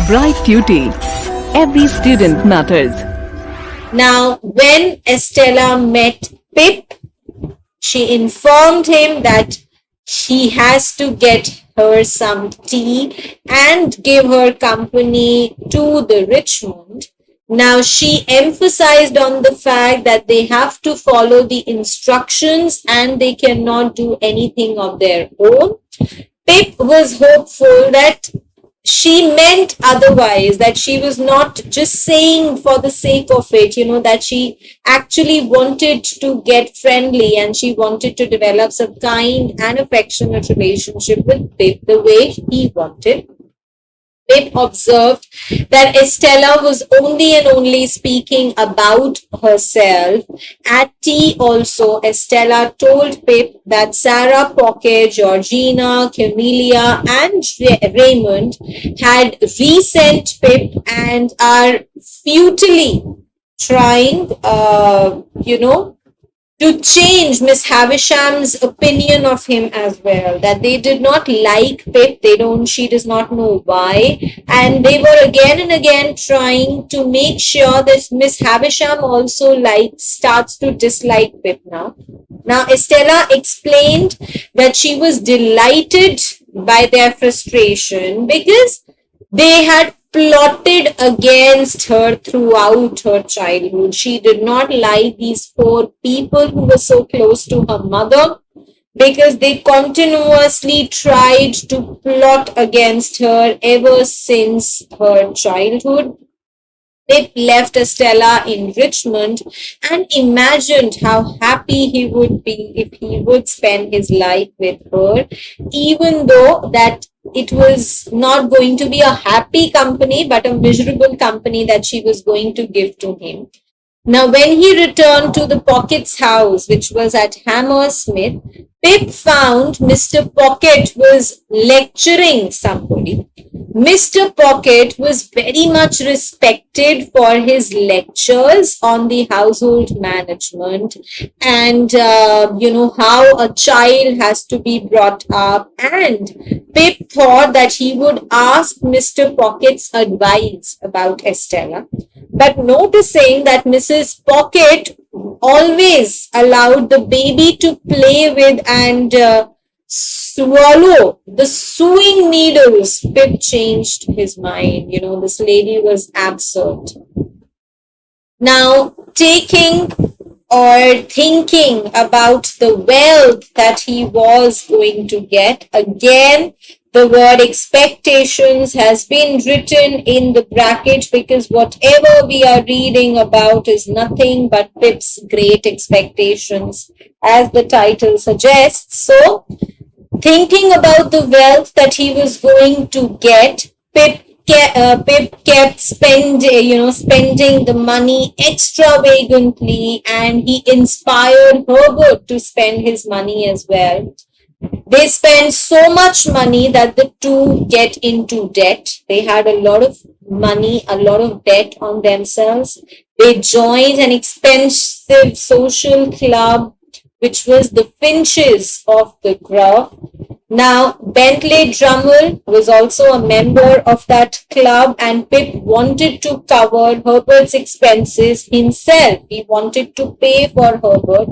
Bright Tuty. Every student matters. Now, when Estella met Pip, she informed him that he has to get her some tea and give her company to the Richmond. Now, she emphasized on the fact that they have to follow the instructions and they cannot do anything of their own. Pip was hopeful that she meant otherwise, that she was not just saying for the sake of it, that she actually wanted to get friendly and she wanted to develop some kind and affectionate relationship with Pip the way he wanted. Pip observed that Estella was only and only speaking about herself. At tea also, Estella told Pip that Sarah, Pocket, Georgina, Camelia and Raymond had resent Pip and are futilely trying, to change Miss Havisham's opinion of him as well, that they did not like Pip, she does not know why, and they were again and again trying to make sure that Miss Havisham also starts to dislike Pip now. Now, Estella explained that she was delighted by their frustration because they had plotted against her throughout her childhood. She did not like these 4 people who were so close to her mother because they continuously tried to plot against her ever since her childhood. Pip left Estella in Richmond and imagined how happy he would be if he would spend his life with her, even though that it was not going to be a happy company, but a miserable company that she was going to give to him. Now, when he returned to the Pocket's house, which was at Hammersmith, Pip found Mr. Pocket was lecturing somebody. Mr. Pocket was very much respected for his lectures on the household management and, how a child has to be brought up. And Pip thought that he would ask Mr. Pocket's advice about Estella. But noticing that Mrs. Pocket always allowed the baby to play with and swallow the sewing needles, Pip changed his mind. This lady was absurd. Now, taking or thinking about the wealth that he was going to get, again, the word expectations has been written in the bracket because whatever we are reading about is nothing but Pip's great expectations, as the title suggests. So, thinking about the wealth that he was going to get, Pip kept spending the money extravagantly, and he inspired Herbert to spend his money as well. They spend so much money that the two get into debt. They had a lot of money, a lot of debt on themselves. They joined an expensive social club, which was the Finches of the Grove. Now, Bentley Drummond was also a member of that club, and Pip wanted to cover Herbert's expenses himself. He wanted to pay for Herbert,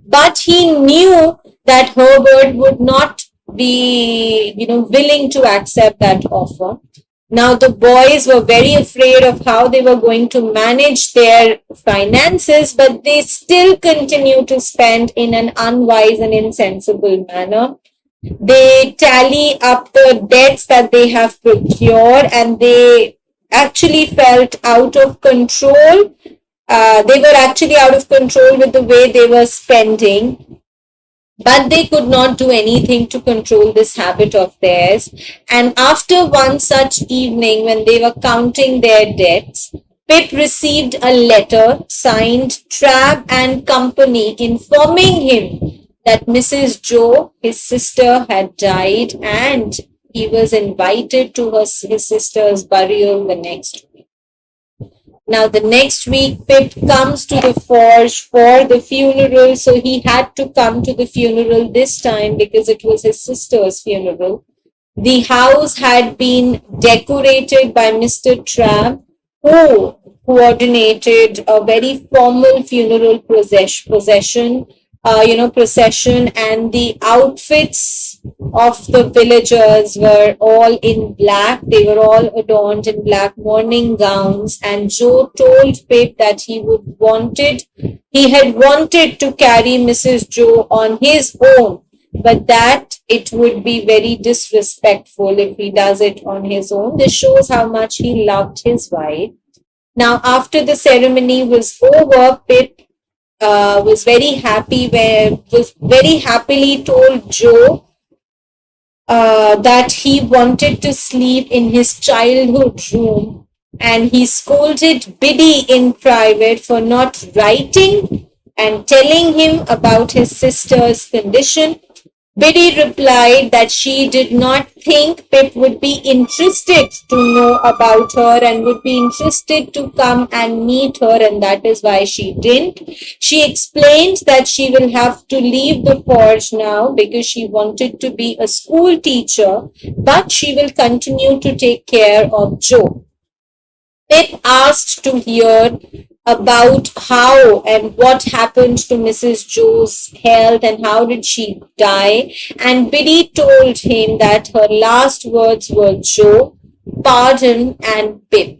but he knew that Herbert would not be, willing to accept that offer. Now, the boys were very afraid of how they were going to manage their finances, but they still continue to spend in an unwise and insensible manner. They tally up the debts that they have procured, and they actually felt out of control. They were actually out of control with the way they were spending. But they could not do anything to control this habit of theirs. And after one such evening, when they were counting their debts, Pip received a letter signed Trabb and Company informing him that Mrs. Joe, his sister, had died, and he was invited to his sister's burial the next week. Now, the next week, Pip comes to the forge for the funeral. So he had to come to the funeral this time because it was his sister's funeral. The house had been decorated by Mr. Tramp, who coordinated a very formal funeral procession, and the outfits of the villagers were all in black. They were all adorned in black mourning gowns, and Joe told Pip that he had wanted to carry Mrs. Joe on his own, but that it would be very disrespectful if he does it on his own. This shows how much he loved his wife. Now, after the ceremony was over, Pip was very happily told Joe that he wanted to sleep in his childhood room, and he scolded Biddy in private for not writing and telling him about his sister's condition. Biddy replied that she did not think Pip would be interested to know about her and would be interested to come and meet her, and that is why she didn't. She explained that she will have to leave the forge now because she wanted to be a school teacher, but she will continue to take care of Joe. Pip asked to hear about how and what happened to Mrs. Joe's health and how did she die, and Biddy told him that her last words were Joe, pardon, and Pip.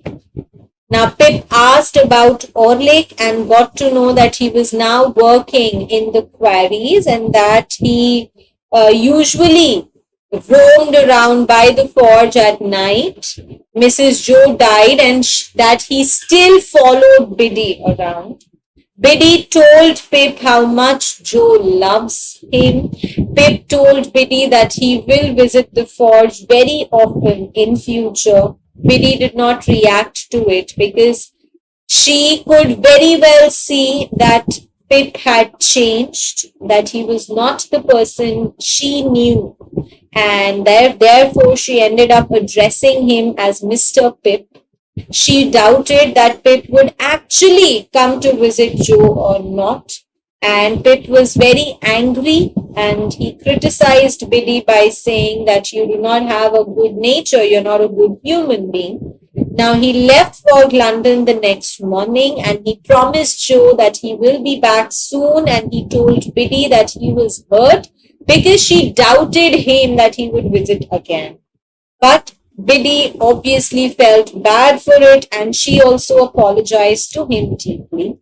Now Pip asked about Orlick and got to know that he was now working in the quarries and that he usually roamed around by the forge at night. Mrs. Joe died and that he still followed Biddy around. Biddy told Pip how much Joe loves him. Pip told Biddy that he will visit the forge very often in future. Biddy did not react to it because she could very well see that Pip had changed, that he was not the person she knew, and therefore she ended up addressing him as Mr. Pip. She doubted that Pip would actually come to visit Joe or not, and Pip was very angry and he criticized Biddy by saying that you do not have a good nature, you're not a good human being. Now he left for London the next morning and he promised Joe that he will be back soon, and he told Biddy that he was hurt because she doubted him that he would visit again. But Biddy obviously felt bad for it and she also apologized to him deeply.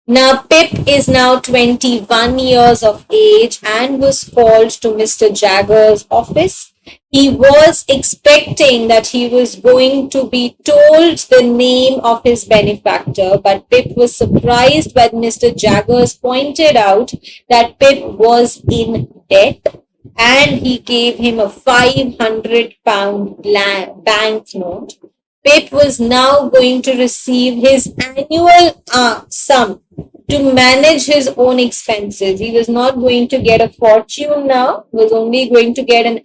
Now Pip is now 21 years of age and was called to Mr. Jagger's office. He was expecting that he was going to be told the name of his benefactor, but Pip was surprised when Mr. Jaggers pointed out that Pip was in debt and he gave him a £500 banknote. Pip was now going to receive his annual sum to manage his own expenses. He was not going to get a fortune now, he was only going to get an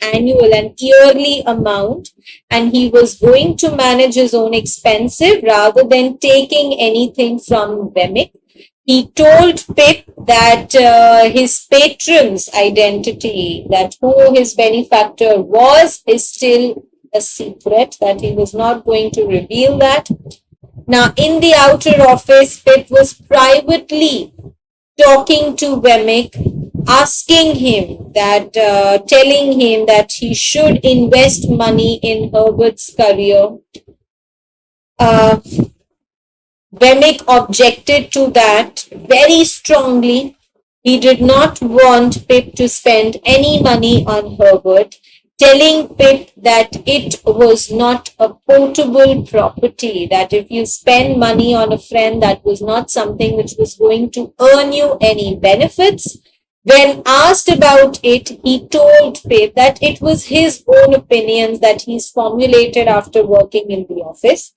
yearly amount, and he was going to manage his own expenses rather than taking anything from Wemmick. He told Pip that his patron's identity, that who his benefactor was, is still a secret, that he was not going to reveal that. Now, in the outer office, Pip was privately talking to Wemmick, asking him that, telling him that he should invest money in Herbert's career. Wemmick objected to that very strongly. He did not want Pip to spend any money on Herbert, telling Pip that it was not a portable property, that if you spend money on a friend, that was not something which was going to earn you any benefits. When asked about it, he told Pip that it was his own opinions that he's formulated after working in the office.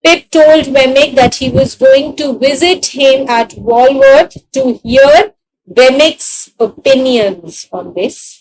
Pip told Wemmick that he was going to visit him at Walworth to hear Wemmick's opinions on this.